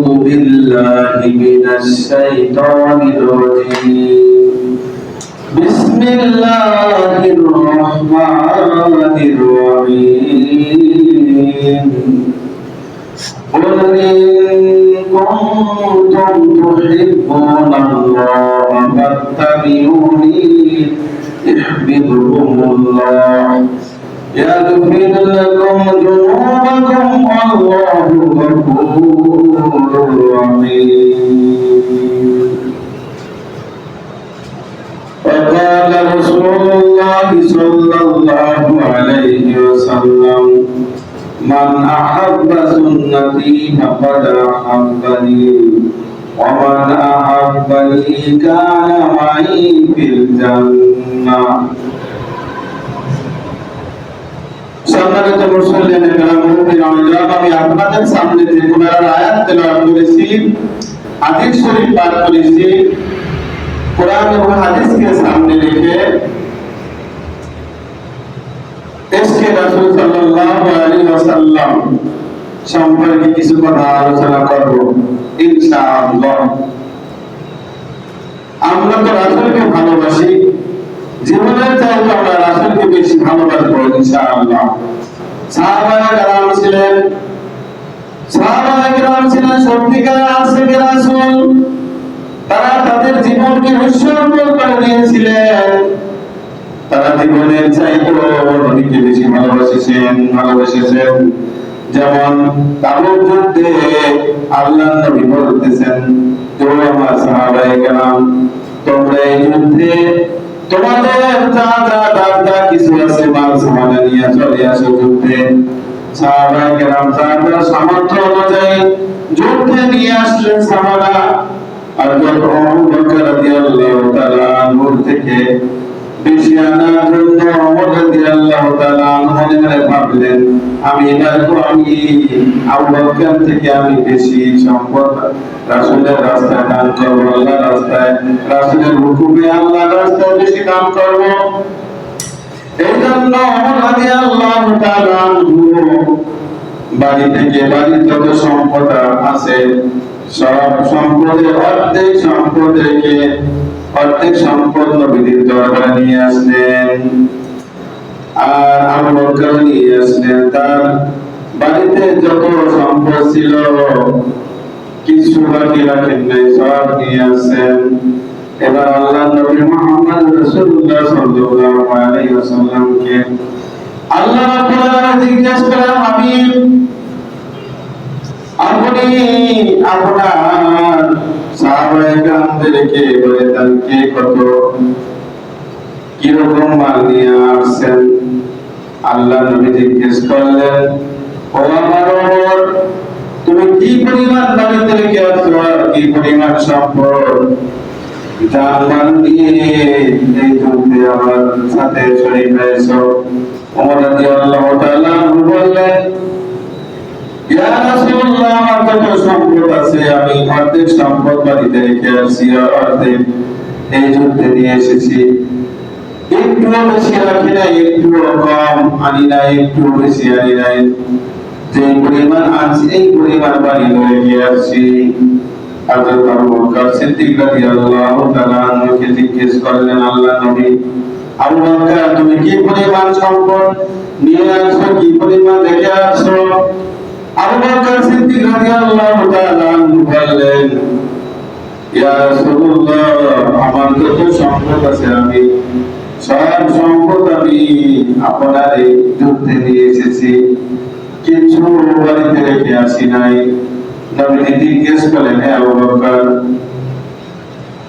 أعوذ بالله من الشيطان الرجيم بسم الله الرحمن الرحيم قل إن كنتم تحبون الله فاتبعوني يحببكم الله يغفر لكم ذنوبكم والله غفور رحيم وقال رسول الله صلى الله عليه وسلم من أحب سنتي فقد أحبني ومن أحبني كان معي في الجنة সম্মানিত মুসলিম আমি আপনাদের সামনে যে কোরআন আয়াত তেলাওয়াত করেছি, হাদিস শরীফ পাঠ করেছি, কোরআন এবং হাদিসকে সামনে রেখে ইশকে রাসূল সাল্লাল্লাহু আলাইহি ওয়াসাল্লাম সম্পর্কে কিছু কথা আলোচনা করব ইনশাআল্লাহ। আমরা তো রাসূলকে ভালোবাসি, জীবনের চাইতে আমরা রাসূলকে বেশি ভালোবাসবো ইনশাআল্লাহ। সাহাবায়ে কেরাম ছিলেন সত্যিকারের আশিকে রাসূল। তারা তাদের জীবনকে উৎসর্গ করে দিয়েছিলেন। তারা জীবনের চাইতে নবীকে বেশি ভালোবেসেছেন। যেমন তাবুক যুদ্ধে আল্লাহর নবী বলতেছেন, তোমরা আমার সাহাবায়ে কেরাম, তোমরা এই যুদ্ধে তোমাদের যা কিছু আছে মাল সামান নিয়ে চলে আসো যুদ্ধে। সাহাবায়ে কেরাম তাদের সামর্থ্য অনুযায়ী যুদ্ধে নিয়ে আসলেন সাহাবা। আর যখন আবু বকর রাদিয়াল্লাহু তাআলা আনহু থেকে বেশি আনার জন্য ওমর রাদিয়াল্লাহু তাআলা আনহু মনে ভাবলেন, আমি আবু বকর থেকে আমি বেশি সম্পদ রাসূলের রাস্তায় দান করব, আল্লাহর রাস্তায়, রাসূলের হুকুমে আল্লাহর রাস্তায় বেশি দান করব। এই জন্য ওমর রাদিয়াল্লাহু তাআলা আনহু বাড়ির যত সম্পদ আছে সব সম্পদের অর্ধেক সম্পদ নবীর দরবারে নিয়ে আসলেন। আর আবু বকর নিয়ে আসলেন তার বাড়িতে যত সম্পদ ছিল কিছু বাকি রাখেন নাই, সব নিয়ে আসেন। এবার আল্লাহ নবী মুহাম্মদ রাসূলুল্লাহ সাল্লাল্লাহু আলাইহি ওয়াসাল্লামকে আল্লাহ রাব্বুল আলামিন জিজ্ঞেস করেন, হাবিব আপনি আপনার সাহাবায়ে কেরামদেরকে বলে দেন কে কত কিরকম মাল নিয়ে আসছেন। আল্লাহ নবী জিজ্ঞেস করলেন, ও আমার ওমর, তুমি কি পরিমাণ বাড়িতে রেখে আসছো আর কি পরিমাণ সম্পদ জানমান দিয়ে এই যুদ্ধে আমার সাথে শরীক হয়েছো। ওমর রাদিয়াল্লাহু তাআলা বললেন, ইয়া রাসূলুল্লাহ, আমার যত সম্পদ আছে আমি অর্ধেক সম্পদ বাড়িতে রেখে আসছি আর অর্ধেক এই যুদ্ধে নিয়ে এসেছি। একটু বেশি রাখি নাই, একটু কম আনি নাই, একটু বেশি আনি নাই, যে পরিমাণ আনছি এই পরিমাণ বাড়ি রেখে আসছি। হযরত আবু বকর সিদ্দিক রাদিয়াল্লাহু তাআলা আনহুকে জিজ্ঞেস করলেন আল্লাহ নবী, আবু বকর তুমি কি পরিমাণ সম্পদ নিয়ে আসছো, কি পরিমাণ রেখে আসছো? আবু বকর সিদ্দিক রাদিয়াল্লাহু তাআলা আনহু বললেন, ইয়া রাসূলুল্লাহ, আমার যত সম্পদ আছে আমি সব সম্পদ আমি আপনার এই যুদ্ধে নিয়ে এসেছি, কিছু বাড়িতে রেখে আসি নাই। নবী জিজ্ঞেস করলেন, হে আবু বকর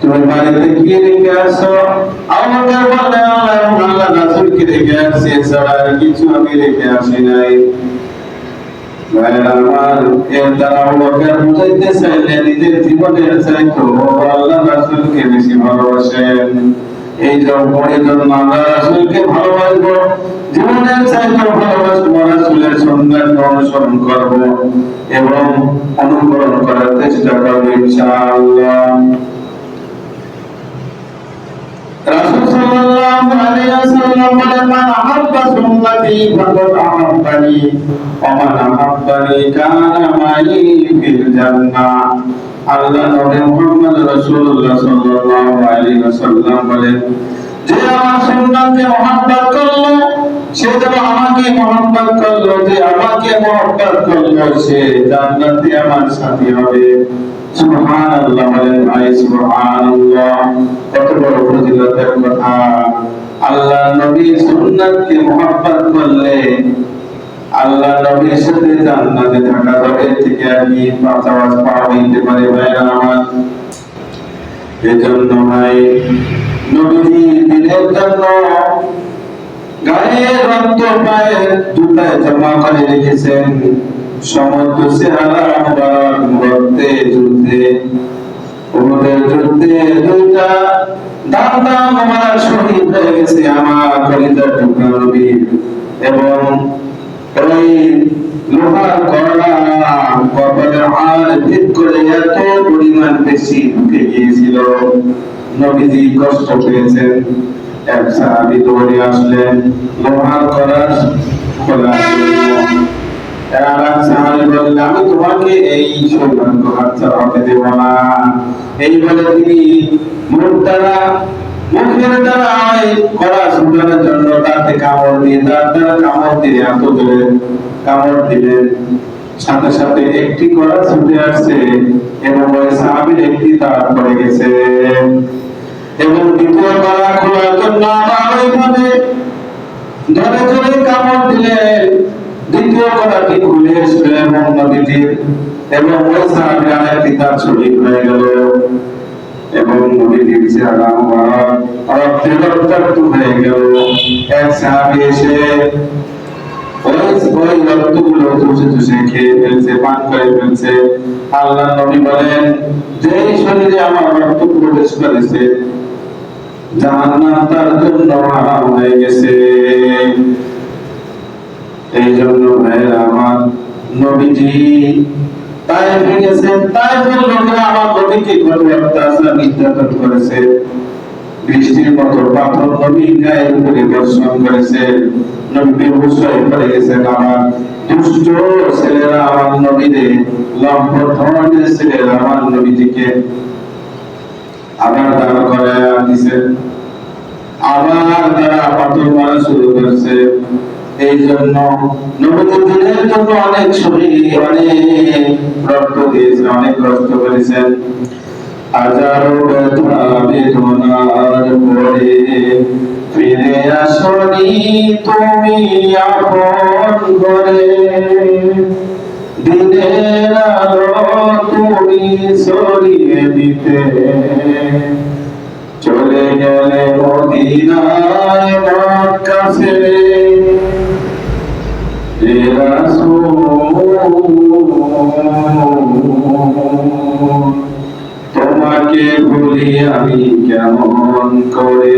তুমি বাড়িতে কি রেখে আসছো? আবু বকর বললেন, আল্লাহ রাসূলকে রেখে আসছি, এছাড়া আর কিছু আমি রেখে আসি নাই। আমার এর দ্বারা আবু বকর বুঝাইতে চাইলেন নিজের জীবনের চাইতে আল্লাহ রাসূলকে বেশি ভালোবাসেন। এই জন্য আমরা রাসূলকে ভালোবাসবো, জীবনের চাইতে ভালোবাসবো, রাসূলের সুন্নাত অনুসরণ করব এবং অনুকরণ করার চেষ্টা করব ইনশাআল্লাহ। রাসূল সাল্লাল্লাহু আলাইহি ওয়াসাল্লাম বলেন মান আহাব্বা সুন্নতি ফাকাদ আহাব্বানি ওয়া মান আহাব্বানি কানা মাই ফিল জান্নাহ। আল্লাহ নবী মুহাম্মদ রাসূলুল্লাহ সাল্লাল্লাহু আলাইহি ওয়াসাল্লাম বলেন যে আমার সুন্নাতকে মহব্বত করলো সে যেন আমাকে মহব্বত করলো, যে আমাকে মহব্বত করলো সে জান্নাতে আমার সাথী হবে। সুবহানাল্লাহ বলেন ভাই, সুবহানাল্লাহ, কত বড় ফজিলতের কথা। আল্লাহ নবীর সুন্নাতকে মহব্বত করলে আল্লাহ নবীর সাথে জান্নাতে থাকা যাবে থেকে আর কি পাঁচাওয়াজ পাওয়া হইতে পারে ভাইরা আমার। এজন্য ভাই নবীজি দিনের জন্য গায়ে রক্ত পায়ে জুতায় জমা করে রেখেছেন। সমস্ত চেহারা মুবারক রক্তে যুদ্ধে উহুদের যুদ্ধে দুইটা দাঁতা মুবারক শহীদ হয়ে গেছে আমার কলিজার টুকরা নবীর। এবং ওই লোহার করলা কপালের হাড় ভেদ করে এত পরিমাণ বেশি ঢুকে গিয়েছিল, নবীজি কষ্ট পেয়েছেন। এক সাহাবী দৌড়ে আসলেন লোহার করলা খোলার জন্য। আর এক সাহাবী বললেন আমি তোমাকে এই সৌভাগ্য হাতছাড়া দেব না। এই বলে তিনি মুখের দ্বারা কড়া শুকানোর জন্য তাতে কামড় দিয়ে তার দ্বারা কামড় দিয়ে এত জোরে কামড় দিলেন, সাথে সাথে একটি কড়া ছুটে আসছে এবং ওই সাহাবীর একটি দাঁত পড়ে গেছে। এবং দ্বিতীয় কড়া খোলার জন্য আবার ওইভাবে ধরে ধরে কামড় দিলেন, দ্বিতীয় কড়াটি খুলে এসে এবং নবীজির এবং ওই সাহাবীর আরেকটি দাঁত শহীদ হয়ে গেল। এবং নবীজির চেহারা মুবারক রক্তে রক্তাক্ত হয়ে গেল। এক সাহাবী এসে ওই রক্তগুলো চুষে চুষে খেয়ে ফেলছে, পান করে ফেলছে। আল্লাহ নবী বলেন যে শরীরে আমার রক্ত প্রবেশ করেছে জাহান্নাম তার জন্য হারাম হয়ে গেছে। এই জন্য ভাইরা আমার নবীজি তায়েফে গেছেন, তায়েফের লোকেরা আমার নবীকে কত অত্যাচার নির্যাতন করেছে, বৃষ্টির মতো পাথর নবীর গায়ের উপরে বর্ষণ করেছে, নবী বেহুশ হয়ে পড়ে গেছেন। আমার দুষ্ট ছেলেরা আমার নবীরে লম্ব ধরনের ছেলেরা আমার নবীজিকে আবার দাঁড় করায় দিছে, আবার তারা পাথর মারা শুরু করেছে। এই জন্য নবীজির দিনের জন্য অনেক শহীদ অনেক রক্ত দিয়েছেন, অনেক কষ্ট করেছেন। হাজারো ব্যথা বেদনার পরে ফিরে আসনি তুমি আপন ঘরে, দিনের আলো তুমি ছড়িয়ে দিতে চলে গেলে মদিনায় মক্কা ছেড়ে। হে রাসূল তোমাকে ভুলি আমি কেমন করে,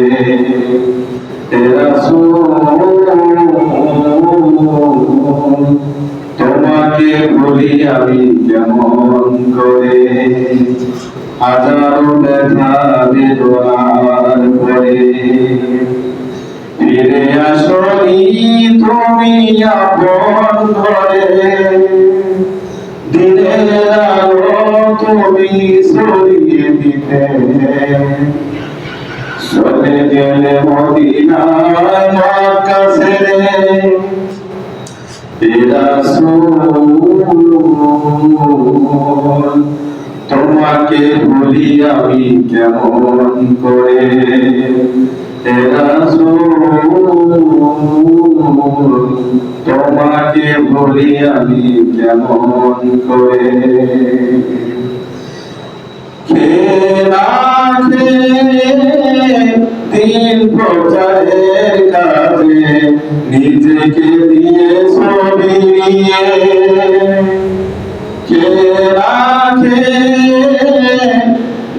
হে রাসূল তোমাকে ভুলি আমি কেমন করে। হাজারো ব্যথা বেদনার পরে ফিরে আসনি তুমি আপন ঘরে, দিনের আলো তুমি ছড়িয়ে দিতে চলে গেলে মদিনায় মক্কা ছেড়ে। হে রাসূল তোমাকে ভুলি আমি কেমন করে, হে রাসূল তোমাকে ভুলি আমি কেমন করে। দিন প্রচারের কাজে নিজেকে দিয়ে ছবি কে রাখে,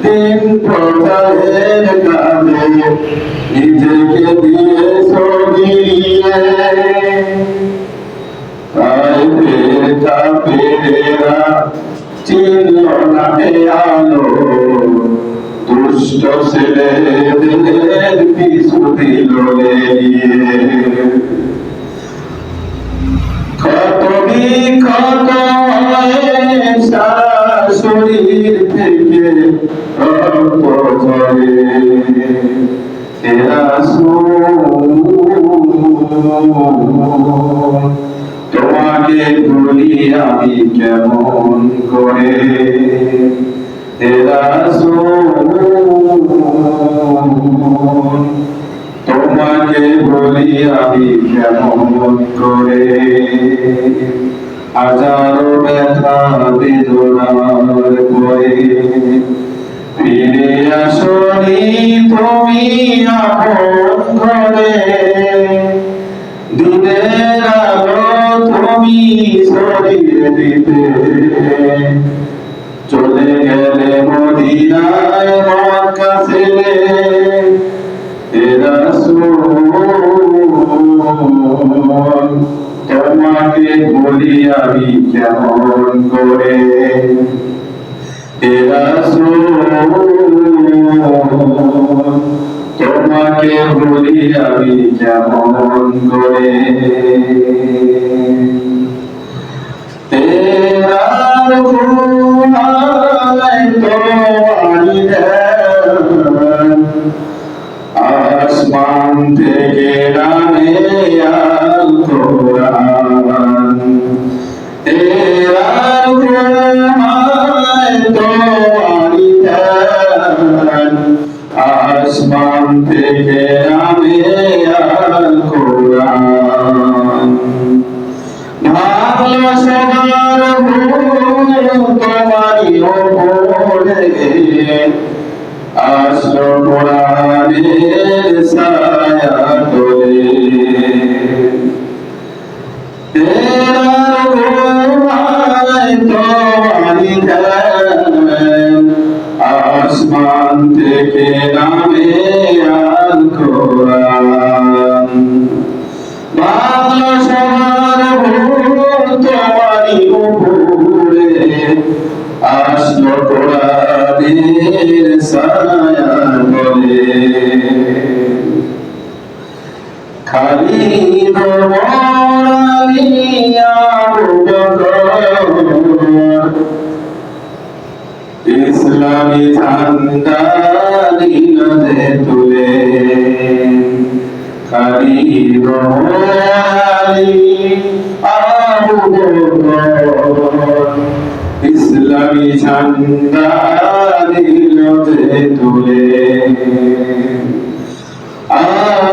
দিন প্রচারের কাজে নিজেকে দিয়ে ছবি তাইফের কাফেরেরা চিনল না এ আলো, দুষ্ট ছেলেদের পিছু দিল লেলিয়ে। ক্ষত বিক্ষত হয়ে সারা শরীর থেকে রক্ত ঝরে। হে রাসূল, তোমাকে ভুলি আমি কেমন করে। হে রাসূল, তোমাকে বলি আমি কেমন করে। হাজারো ব্যথা বেদনার পরে ফিরে আসনি তুমি আপন ঘরে। দিনের আলো তুমি ছড়িয়ে দিতে চলে গেলে মদিনায় মক্কা ছেড়ে। হে রাসূল, তোমাকে বলি আমি কেমন করে। হে রাসূল, তোমাকে বলি আমি কেমন করে। তেরার গুনায় তোমারি দেন আসমান থেকে নামে আল কোরআন। তেরার গুনায় তোমারি দেন আসমান থেকে নামে আল কোরআন। ভাবলো সবার ভুল তোমারই ওপরে আসলো কোরআনের ছায়া তলে। তেরার গুনায় তোমারি দেন আসমান থেকে নামে আল কোরআন। বাংলা সবার ভুল তোমারই উপরে আসলো কোরআনের ছায়া তলে। খালি আবু বকর ইসলামী ঝান্ডা দিল যে তুলে। খালি আবু বকর ইসলামী ঝান্ডা দিল যে তুলে।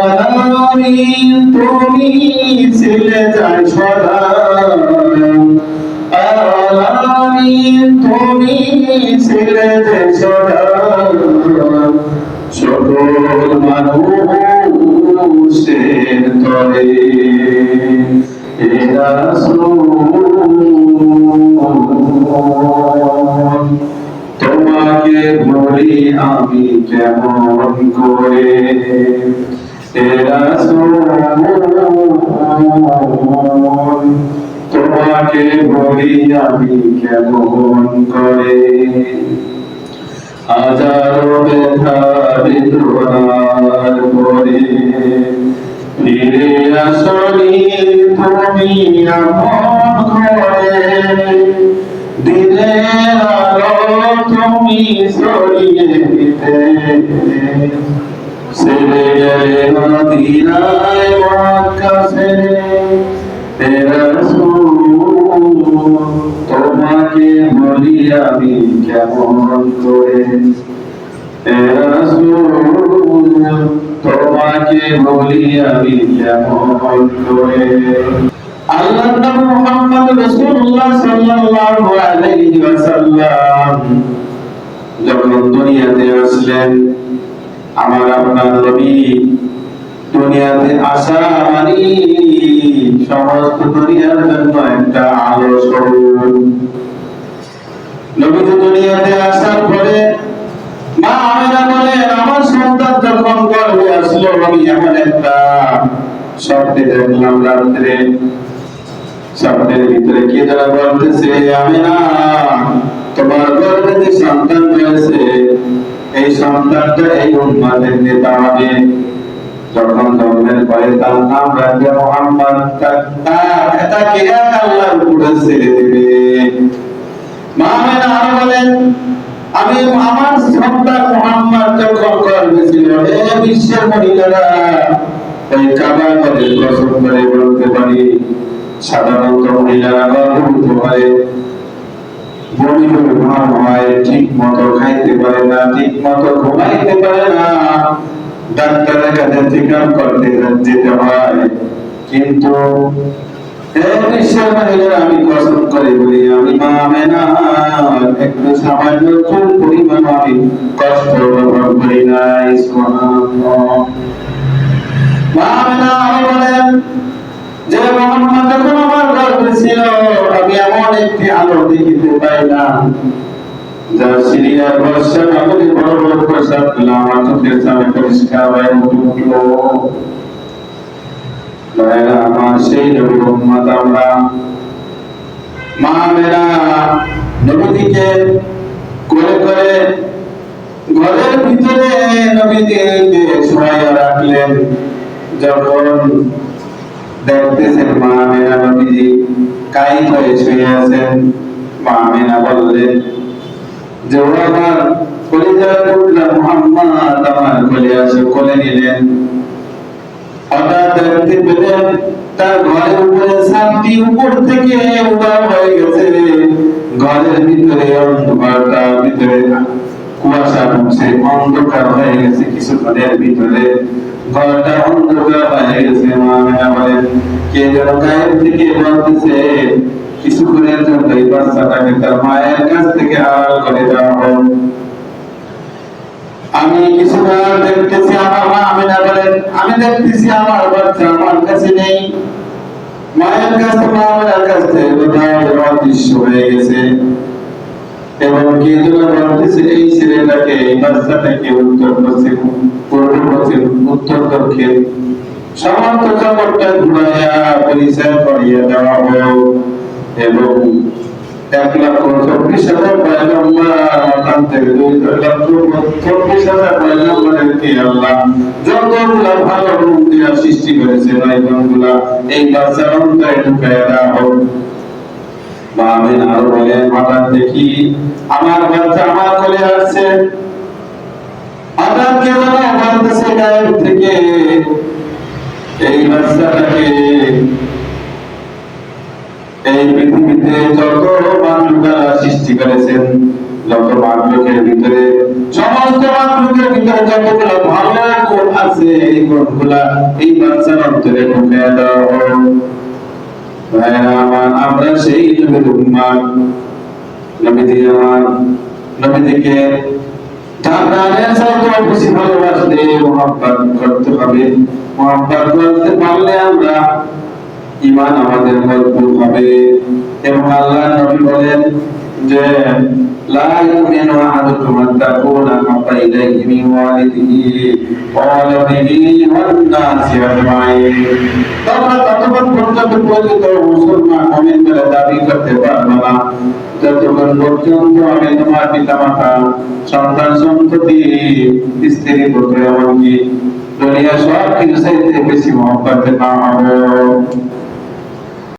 আলামিন তুমি ছিলে যাই সদা, আলামিন তুমি ছিলে যাই সদা সকল মানুষের তরে। হে রাসূল, তোমাকে বলি আমি কেমন করে। হে রাসূল, তোমাকে বলি আমি কেমন করে। হাজারো ব্যথা বেদনার পরে ফিরে আসনি তুমি আপন ঘরে। দিনের আলো তুমি ছড়িয়ে দিতে ছেড়ে গেলে মদিনায় মক্কা ছেড়ে। হে রাসূল, তোমাকে বলি আমি কেমন করে। হে রাসূল, তোমাকে বলি আমি কেমন করে। আল্লাহর নবী মুহাম্মদ রাসূলুল্লাহ সাল্লাল্লাহু আলাইহি ওয়াসাল্লাম যখন দুনিয়াতে আসলেন, আমার আপনার নবী দুনিয়াতে আসা মানে সমস্ত দুনিয়ার জন্য একটা আলো স্বরূপ। নবী দুনিয়াতে আসার পরে মা আমেনা বলেন, আমার সন্তান যখন গর্ভে আসলো আমি এমন একটা স্বপ্নে দেখলাম রাত্রে। স্বপ্নের ভিতরে কে যেন বলতেছে, আমেনা তোমার গর্ভে যে সন্তান রয়েছে এই সন্তানটা এই উম্মতের নেতা হবে। যখন জন্মের পরে তার নাম রাখবে মুহাম্মদ, তাকে আল্লাহর উপরে ছেড়ে দেবে। মা আমেনা আরো বলেন, আমি আমার সন্তান মুহাম্মদ যখন গর্ভে ছিল, এই বিশ্বের মহিলারা ওই কাবা ঘরের কসম করে বলতে পারি, সাধারণত মহিলারা গর্ভবতী হয়, বমি বমি ভাব হয়, ঠিক মতো খাইতে পারে না, ঠিক মতো ঘুমাইতে পারে না, ডাক্তারের কাছে চেক আপ করতে যেতে হয়। কিন্তু আমি কসম করে বলি, আমি মা আমেনা একটু সামান্য চুল পরিমাণ আমি কষ্ট অনুভব করি নাই। মা আমেনা বলেন যে মুহাম্মদ যখন আমার গর্ভে ছিল, আমি এমন একটি আলো দেখিতে পাইলাম, যা সিরিয়ার বর্ষা আমাদের বড় বড় প্রসাদ গুলো আমার চোখের সামনে পরিষ্কার হয়ে উঠল। আমার সেই নবীর উম্মত আমরা। মা আমেনা নবীকে কোলে করে ঘরের ভিতরে নবীকে শোয়াইয়া রাখলেন। যখন দেখতেছেন মা আমেনা নবীজি কায়িক হয়ে শুয়ে আছেন, মা আমেনা বললেন যে ও আমার কলিজার টুকরা মুহাম্মদ, আমার কোলে আসো। কোলে নিলেন। হঠাৎ দেখতে পেলেন তার ঘরের উপরে ছাদটি উপর থেকে উধাও হয়ে গেছে। ঘরের ভিতরে অন্ধকারটা, ভিতরে কুয়াশা ঢুকছে, অন্ধকার হয়ে গেছে। কিছুক্ষণের ভিতরে ঘরটা অন্ধকার হয়ে গেছে। মা আমেনা বলেন, কে যেন গায়ের থেকে বলতেছে কিছুক্ষণের জন্য এই বাচ্চাটাকে তার মায়ের কাছ থেকে আড়াল করে দেওয়া হোক। আমি কিছুবার দেখতেছি, আমার মা আমেনা বলেন, আমি দেখতেছি আমার বাচ্চা আমার কাছে নেই, মায়ের কাছে, মা আমেনার কাছে কোথাও অদৃশ্য হয়ে গেছে। এবং কে যেন বলতেছে এই ছেলেটাকে, এই বাচ্চাটাকে উত্তর পশ্চিম, পূর্ব পশ্চিম, উত্তর দক্ষিণ সমস্ত জগৎটা ঘুরাইয়া পরিচয় করিয়ে দেওয়া হোক। এবং 1,24,000 পয়গম্বর, ওখান থেকে 2,24,000 পয়গম্বরকে আল্লাহ যতগুলা ভালো গুণ দিয়া সৃষ্টি করেছে, ওই গুণগুলা এই বাচ্চার অন্তরে ঢুকাইয়া দেওয়া হোক। মা আমেনা আরো বলেন, হঠাৎ দেখি আমার বাচ্চা আমার কোলে আসছে। হঠাৎ কে যেন বলতেছে গায়েব থেকে এই বাচ্চাটাকে, এই পৃথিবীতে যত মানবরা সৃষ্টি করেছেন, যত মানবের ভিতরে, সমস্ত মানবের ভিতরে যতগুলো ভালো গুণ আছে, এই গুণগুলা এই বাচ্চার অন্তরে ঢুকিয়ে দাও। আমরা সেই নবীর উম্মত। নবীজি আমার নবীজিকে তার প্রাণের চাইতে বেশি ভালোবাসলে মুহাব্বত করতে হবে। মুহাব্বত করতে পারলে আমরা ঈমান আমাদের মজবুত হবে। এবং আল্লাহর নবী বলেন যে লা ইউমিনু আহাদুকুম হাত্তা আকুনা হাব্বা ইলাইহি মিন ওয়ালিদিহি ওয়া ওয়ালাদিহি ওয়ান নাসি আজমাইন। তোমরা ততক্ষণ পর্যন্ত পরিচিত মুসলমান মুমিন বলে দাবি করতে পারবে না যতক্ষণ পর্যন্ত আমি তোমার পিতামাতা, সন্তান সন্ততি, স্ত্রী পুত্র, এমনকি দুনিয়া সব কিছু চাইতে বেশি মহব্বত না হবো।